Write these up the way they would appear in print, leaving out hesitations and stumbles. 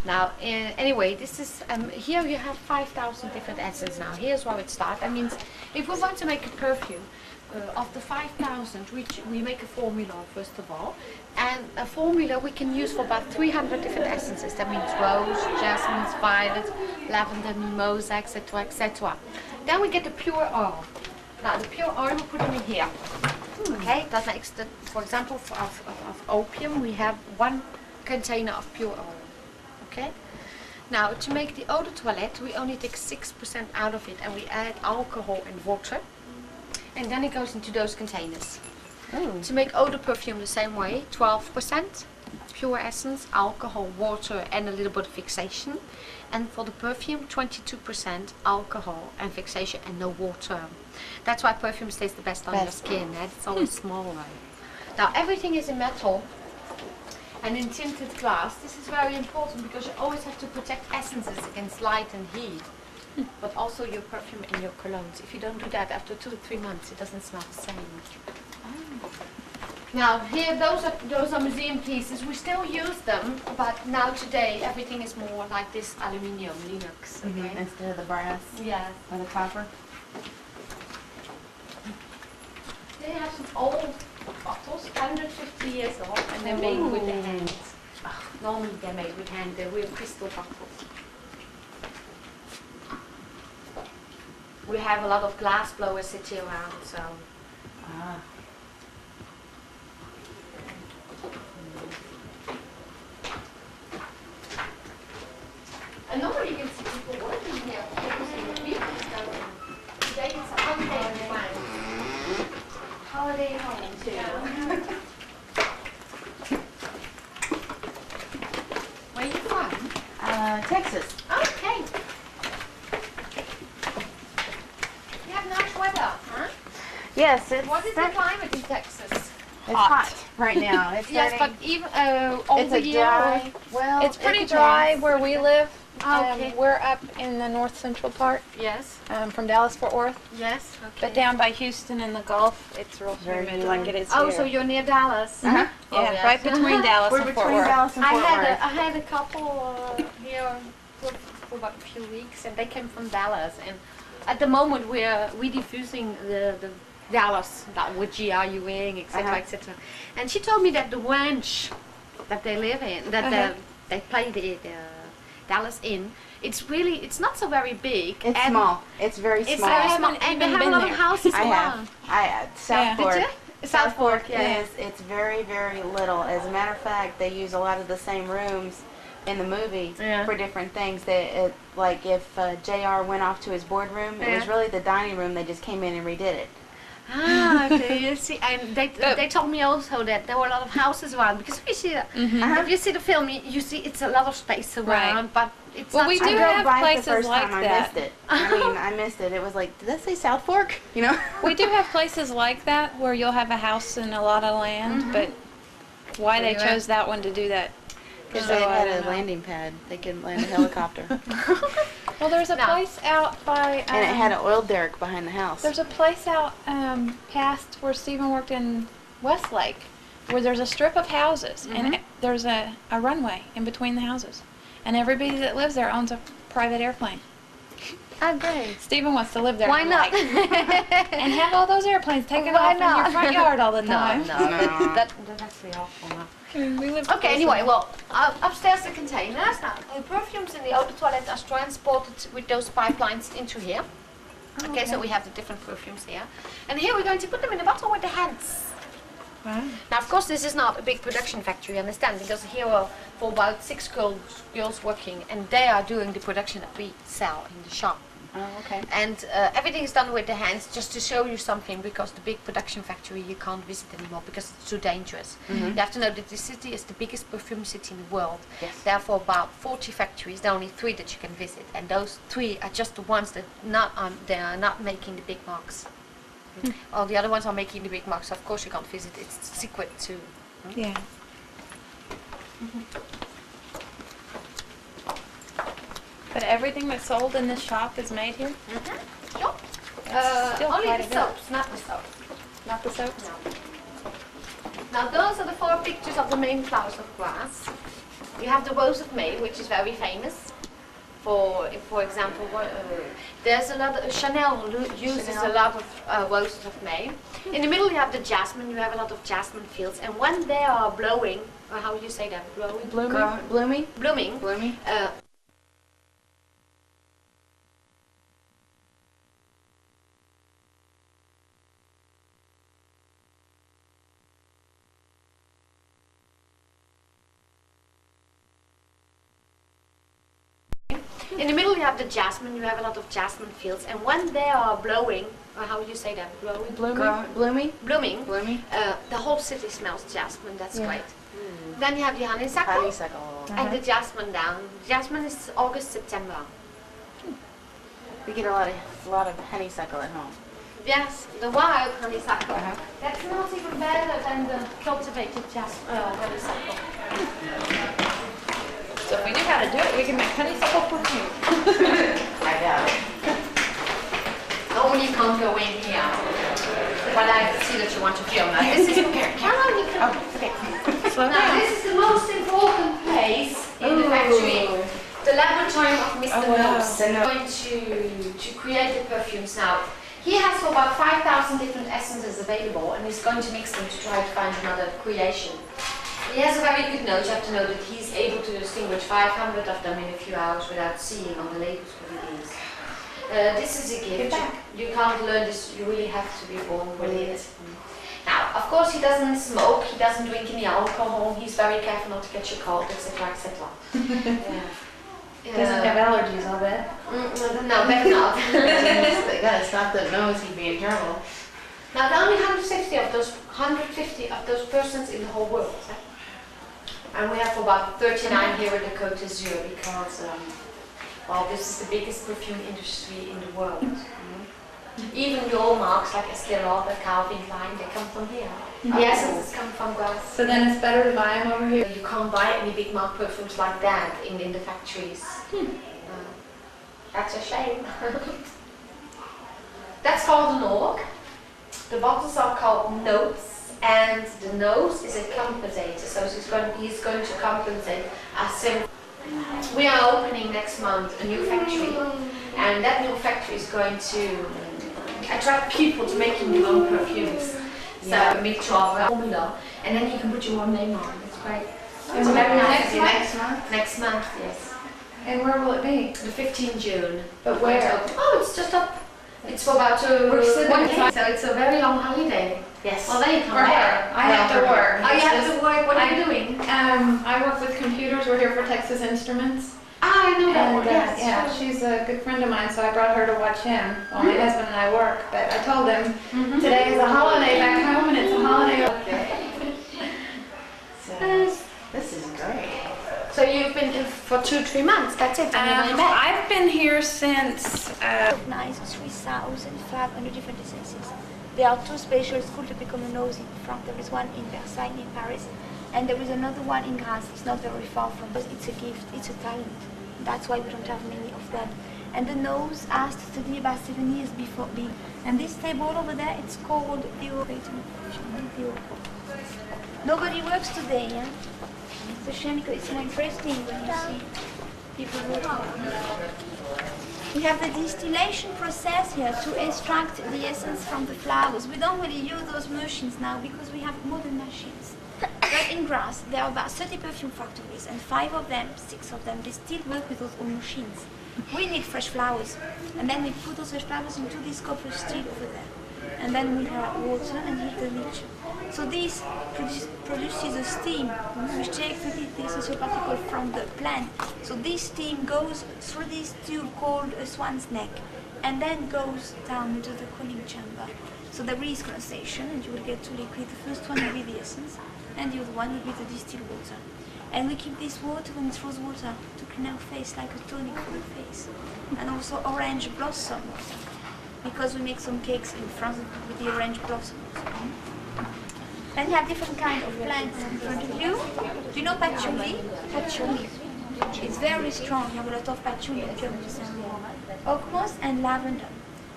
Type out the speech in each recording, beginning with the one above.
Now, anyway, this is here you have 5,000 different essences. Now, here's where it starts. That means if we want to make a perfume, of the 5,000, we make a formula first of all, and a formula we can use for about 300 different essences. That means rose, jasmine, violet, lavender, mimosa, etc., etc. Then we get the pure oil. Now, the pure oil we put them in here. Okay, that makes the, for example, of opium, we have 1 container of pure oil. Okay. Now, to make the eau de toilette, we only take 6% out of it, and we add alcohol and water. And then it goes into those containers. To make eau de perfume the same way, 12% pure essence, alcohol, water, and a little bit of fixation. And for the perfume, 22% alcohol and fixation and no water. That's why perfume stays the best on your skin. It's always small. Now, everything is in metal and in tinted glass. This is very important because you always have to protect essences against light and heat. But also your perfume and your colognes. If you don't do that, after 2 to 3 months, it doesn't smell the same. Now here, those are museum pieces. We still use them, but now today everything is more like this aluminium, Linux. Okay? Instead of the brass. Yes. Or the copper. They have some old bottles, 150 years old, and they're made with the hands. Normally they're made with hand. They're real crystal bottles. We have a lot of glass blowers sitting around, so. And normally you can see people working here, focusing the weekends going. Today it's a holiday in France. Holiday home too. Where are you from? Texas. Okay. Nice weather, huh? Yes, it's. What is the climate in Texas? It's hot right now. It's yes, but even all it's the a year. dry. Well, it's pretty dry where we live. Okay. We're up in the north central part. Yes. From Dallas, Fort Worth. Yes. Okay. But down by Houston and the Gulf, it's real humid like it is here. here. So you're near Dallas. Yeah, yes. right between Dallas and Fort Worth. Dallas and Fort Worth. I had a couple here for about a few weeks, and they came from Dallas. And at the moment we're diffusing the Dallas, with GRUing, etc., etc. And she told me that the ranch that they live in, that they play the Dallas in, it's not so very big. It's small. It's very small. It's very small, and they have a lot of houses around. South Fork. Did you? South Fork, yeah. It's very, very little. As a matter of fact, they use a lot of the same rooms in the movie for different things. Like if JR went off to his boardroom, it was really the dining room. They just came in and redid it. Ah, okay, you see, and they told me also that there were a lot of houses around, because if you see if you see the film, you see it's a lot of space around, but it's not. We do have places like that. I missed it. I missed it. It was like, did that say South Fork? You know. We do have places like that where you'll have a house and a lot of land, but why they chose that one to do that? Because they had a landing pad. They could land a helicopter. Well, there's a place out by... and it had an oil derrick behind the house. There's a place out past where Stephen worked in Westlake where there's a strip of houses and there's a runway in between the houses. And everybody that lives there owns a private airplane. Oh, great. Stephen wants to live there. Why not? And have all those airplanes taken off in your front yard all the time. No. That's actually awful. No. We live Anyway, well, upstairs the containers. Now, the perfumes in the eau de toilette are transported with those pipelines into here. Okay, so we have the different perfumes here. And here we're going to put them in a bottle with the hands. Wow. Now, of course, this is not a big production factory, understand, because here are for about 6 girls working, and they are doing the production that we sell in the shop. Oh, okay. And everything is done with the hands, just to show you something, because the big production factory you can't visit anymore because it's too dangerous. You have to know that this city is the biggest perfume city in the world. Yes. Therefore, about 40 factories, there are only 3 that you can visit, and those 3 are just the ones that they are not making the big marks. All the other ones are making the big marks. Of course, you can't visit; it's secret too. Yeah. But everything that's sold in this shop is made here? Sure. Still Only quite the a bit. soaps, not the soaps. Not the soaps? No. Now those are the 4 pictures of the main flowers of grass. You have the Rose of May, which is very famous. For example, there's a lot of, Chanel uses a lot of roses of May. In the middle you have the jasmine, you have a lot of jasmine fields, and when they are blowing, or how do you say that? Blowing? Blooming? Blooming. Blooming? In the middle you have the jasmine, you have a lot of jasmine fields, and when they are blowing, or how would you say that? Blowing? Blooming? Blooming. Blooming? The whole city smells jasmine, that's Yeah. great. Then you have the honeysuckle, Honeysuckle. and the jasmine down. Jasmine is August, September. We get a lot of honeysuckle at home. Yes, the wild honeysuckle. That's not even better than the cultivated honeysuckle. So if we knew how to do it, we could make honeysuckle perfume. I doubt it. Only can't go in here. But I see that you want to film that. This is okay. Carol, you can. Okay. Now, this is the most important place in the factory. The laboratory of Mr. Nose. We're going to create the perfumes now. He has about 5,000 different essences available, and he's going to mix them to try to find another creation. He has a very good nose. You have to know that he's able to distinguish 500 of them in a few hours without seeing on the labels what it is. This is a gift. You can't learn this. You really have to be born with it. Now, of course, he doesn't smoke. He doesn't drink any alcohol. He's very careful not to catch a cold, etc., etc. Doesn't have allergies, I'll bet. No, better not. They gotta stop the nose, he'd be in trouble. Now, there are only 150 of those persons in the whole world. And we have about 39 here in the Côte d'Azur because, well, this is the biggest perfume industry in the world. Even your marks like Estée Lauder, Calvin Klein, they come from here. The essences come from Grasse. So then it's better to buy them over here. You can't buy any big mark perfumes like that in the factories. That's a shame. That's called an org. The bottles are called notes, and the nose is a compensator, so he's going to compensate us. We are opening next month a new factory, and that new factory is going to attract people to making their own perfumes. So a mixture of a formula, and then you can put your own name on. It's great. And when next month? Next month, yes. And where will it be? The 15th June. But where? Oh, it's just up. It's for about 1 day, so it's a very long holiday. Yes. Well, then you come For her. I have to work. Oh, you have to work. What are you doing? I work with computers. We're here for Texas Instruments. Ah, I know that And one. Yes. yeah, she's a good friend of mine, so I brought her to watch him while my husband and I work. But I told him today is a holiday back home, and it's a holiday. So, this is great. So you've been here for 2-3 months. That's it. And you're back. I've been here since. Nice 3,500 different essences. There are 2 special schools to become a nose in France. There is one in Versailles in Paris, and there is another one in Grasse. It's not very far from us. It's a gift. It's a talent. That's why we don't have many of them. And the nose has to study about 7 years before being. And this table over there, it's called the Nobody works today, yeah? It's a shame because it's more interesting when you see people working. We have the distillation process here to extract the essence from the flowers. We don't really use those machines now because we have modern machines. But in Grasse, there are about 30 perfume factories, and 6 of them, they still work with those old machines. We need fresh flowers, and then we put those fresh flowers into this copper steel over there. And then we have water and heat the mixture. So this produces a steam, which takes the essential particle from the plant. So this steam goes through this tube called a swan's neck, and then goes down into the cooling chamber. So there is condensation, and you will get 2 liquids. The first one will be the essence, and the other one will be the distilled water. And we keep this water, when it's rose water, to clean our face like a tonic for the face. And also orange blossom water, because we make some cakes in France with the orange blossoms. Then you have different kinds of plants in front of you. Do you know patchouli? Patchouli. It's very strong. You have a lot of patchouli in Germany. Oak moss and lavender.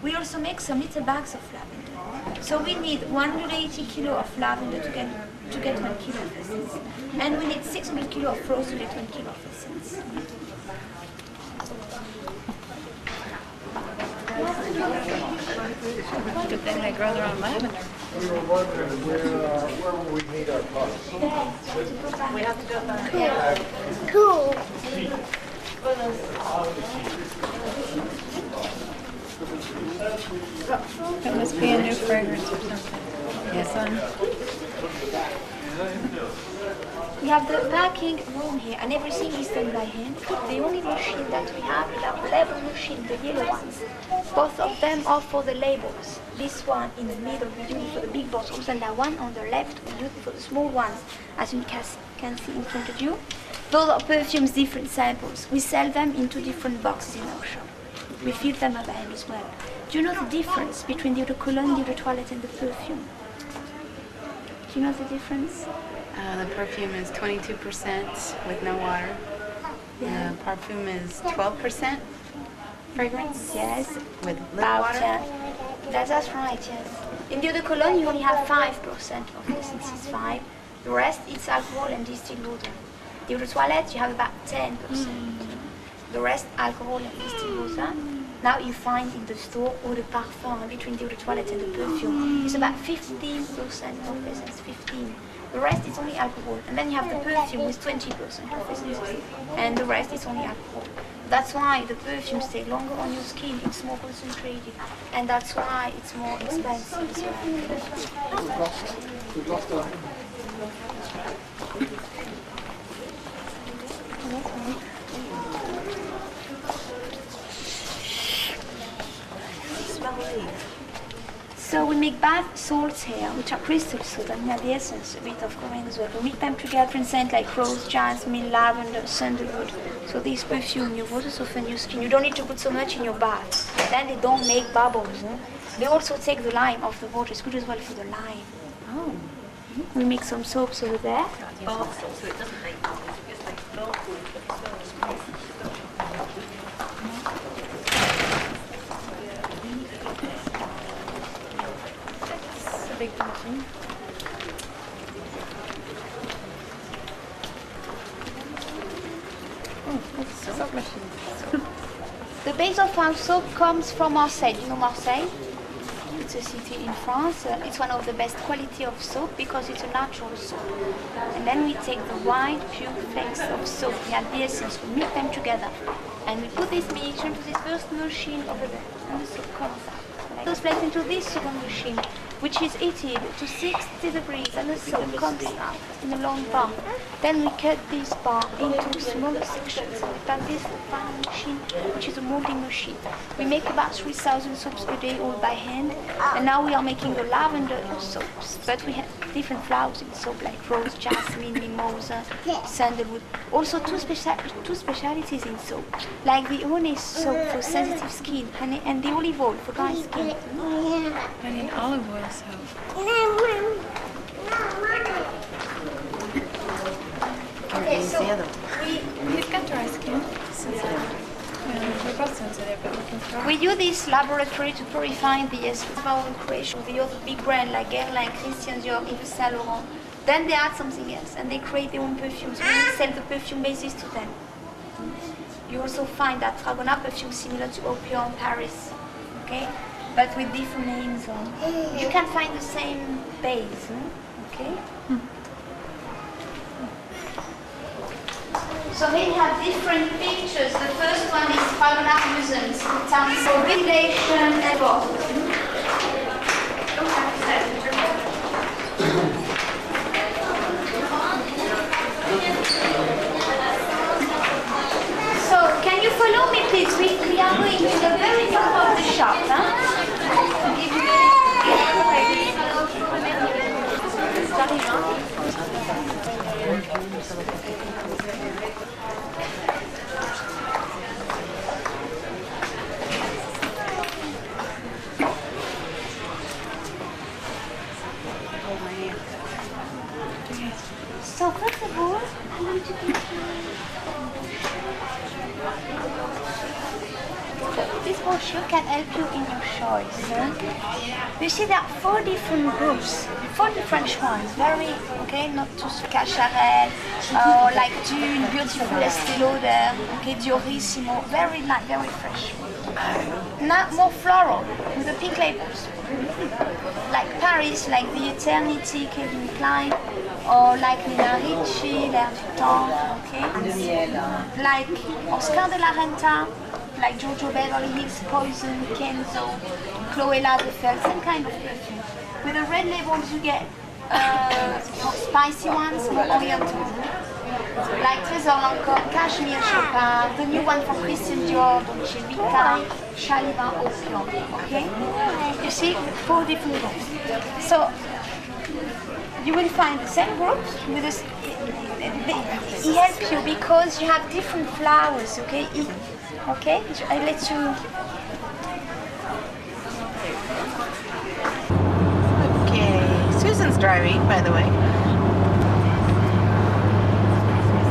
We also make some little bags of lavender. So we need 180 kilo of lavender to get to get 1 kilo of essence. And we need 600 kilo of rose to get 1 kilo of essence. Good thing they grow their own lavender. We were wondering where will we need our pots? We have to go back. Cool. That must be a new fragrance or something. Yes, son. We have the packing room here, and everything is done by hand. The only machine that we have is our label machine, the yellow ones. Both of them are for the labels. This one in the middle we use it for the big bottles, and that one on the left we use it for the small ones, as you can see in front of you. Those are perfumes, different samples. We sell them into different boxes in our shop. We fill them by hand as well. Do you know the difference between the eau de cologne, the eau de toilette, and the perfume? Do you know the difference? The perfume is 22% with no water. The perfume is 12% fragrance. Yes. With little water. That's right, yes. In the eau de cologne, you only have 5% of essence, is 5. The rest is alcohol and distilled water. The eau de toilette, you have about 10%. The rest, alcohol and distilled water. Now you find in the store eau de parfum between the eau de toilette and the perfume. It's about 15% of essence, 15. The rest is only alcohol. And then you have the perfume with 20% of essence. And the rest is only alcohol. That's why the perfumes stay longer on your skin. It's more concentrated. And that's why it's more expensive as well. So we make bath salts here, which are crystal salt, and we have the essence, a bit of chlorine as well. We mix them together in scent like rose, jasmine, lavender, sandalwood. So this perfume, you water soften your skin. You don't need to put so much in your bath. Then they don't make bubbles. They also take the lime off the water. It's good as well for the lime. Oh. We make some soaps over there. Oh, so it doesn't make bubbles, it just makes bubbles. It's a big machine. Oh, that's a soap machine. The base of our soap comes from Marseille. You know Marseille? It's a city in France. It's one of the best quality of soap because it's a natural soap. And then we take the white, pure flakes of soap. We have the essence. We mix them together. And we put this mixture into this first machine over there. And the soap comes out. Like those flakes into this second machine, which is heated to 60 degrees. And the soap comes out in a long bar. Then we cut this bar into smaller sections. We've done this final machine, which is a molding machine. We make about 3,000 soaps a day, all by hand. And now we are making the lavender soaps. But we have different flowers in soap, like rose, jasmine, mimosa, sandalwood. Also two specialities in soap, like the honey soap for sensitive skin, and the olive oil for dry skin. I need olive oil soap. Okay, so He's got dry skin. Sensitive. Yeah, we're both sensitive, but we can try. we use this laboratory to purify the essence of our own creation. The other big brand like Guerlain, Christian Dior, even Saint Laurent. Then they add something else and they create their own perfumes. We sell the perfume basis to them. You also find that Fragonard perfume similar to Opium in Paris, okay, but with different names on. You can find the same base, okay. So here you have different pictures. The first one is Fragonard Museums, town for ventilation and water. So can you follow me, please? We are going to the very top of the shop. So first of all, I want to give you this one brochure can help you in your choice. You see, there are 4 different groups, 4 different ones. Very, okay, not too cacharel, or like Dune, beautiful Estée Lauder, okay, Diorissimo, very light, very fresh. Now more floral with the pink labels, like Paris, like The Eternity, Calvin Klein, or like Nina Ricci, L'Air du Temps, okay? Like Oscar de la Renta, like Giorgio Beverly Hills, Poison, Kenzo, Chloé Lagerfeld, same kind of perfume. With the red labels you get more spicy ones, more oriental. Like Trésor Lancôme, Cashmere Chopard, the new one from Christian Dior, Dolce Vita, Chalivin Opium, okay? You see, 4 different groups. So, you will find the same groups with this. It helps you because you have different flowers, okay? Okay, I let you. Okay, Susan's driving, by the way.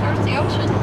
There's the ocean.